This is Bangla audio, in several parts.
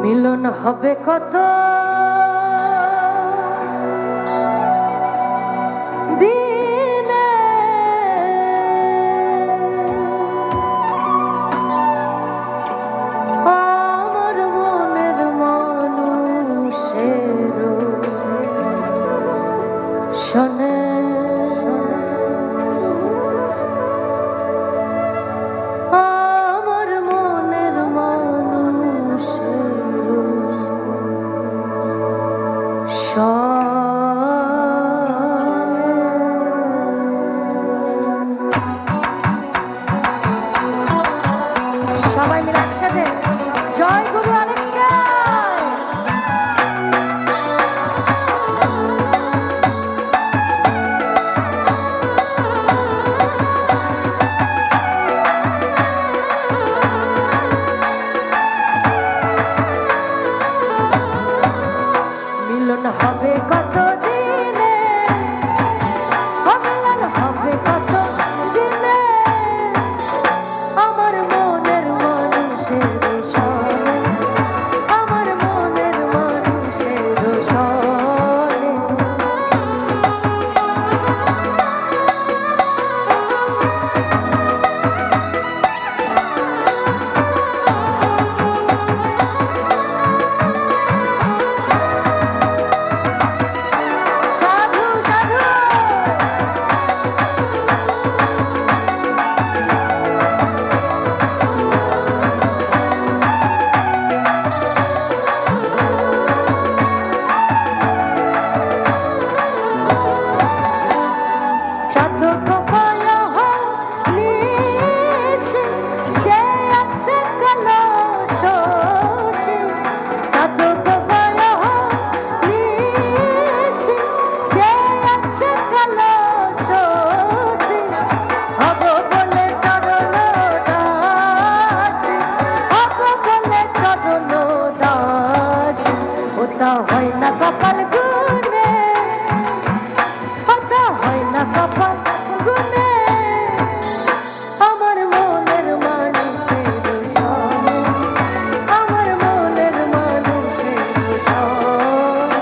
মিলন হবে কত দিনে, আমার মনের মানুষের শোনে আমার মনের মানুষের সবাই মিলে একসাথে জয় গুরু আলেক্সা। মিলন হবে কত দিনে, মিলন হবে কত দিনে, আমার মনের মানুষের শোনে, আমার মনের মানুষের শোনে। সাধু সাধু চাতক পায়া নিশি যে আছে কলসি, চাতক পায়া নিশি যে আছে কলসি, হব বলে চরণ দাসী, হব বলে চরণ দাসী, ওটা হয় না কপাল গুনে, ওটা হয় না কপাল গুনে, আমার মনের মানুষের শোনে, আমার মনের মানুষের শোনে।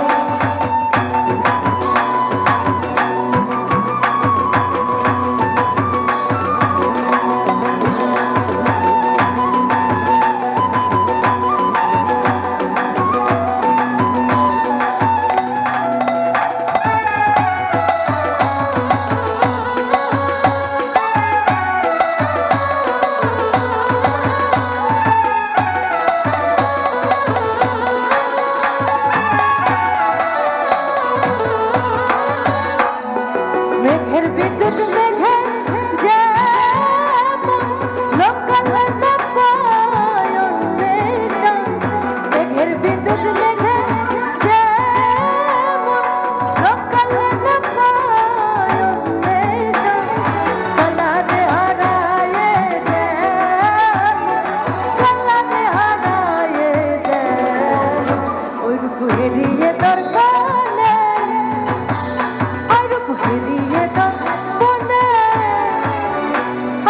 মেঘের বিদ্যুৎ মেঘে যেমন লোকালে না পায় অন্বেষণ, মেঘের বিদ্যুৎ মেঘে যেমন লোকালে না পায় অন্বেষণ, কালারে হারায়ে যেমন, কালারে হারায়ে যেমন, ওই রূপ হেরিয়ে দরকার নেই, ওই রূপ হেরিয়ে দর্পণে,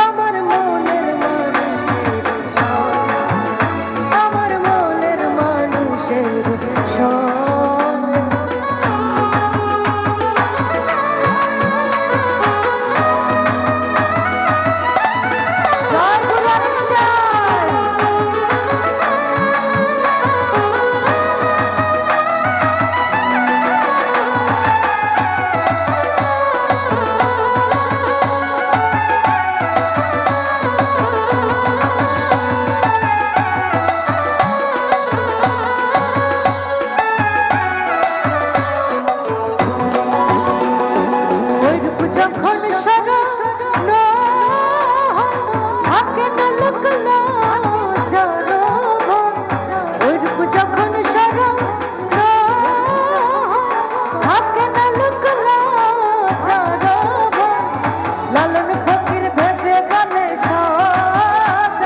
আমার মনের মানুষের শোনে, আমার মনের মানুষের শোনে। জয় গুরু আলেক্সা। ওই রূপ যখন স্মরণ থাকে না লুকলো চরণ, ওই রূপ যখন স্মরণ থাকে না লুকলো চরণ, লালন ফকির ভেবে বলে সদ,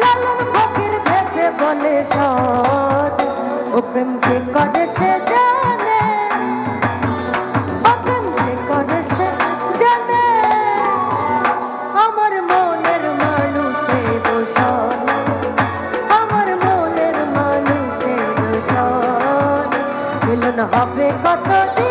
লালন ফকির ভেবে বলে সদ, ও প্রেম কে করে সে জানে, ও প্রেম কে করে সে জানে, আমার মনের মানুষের শোনে, আমার মনের মানুষের হবে কতদিন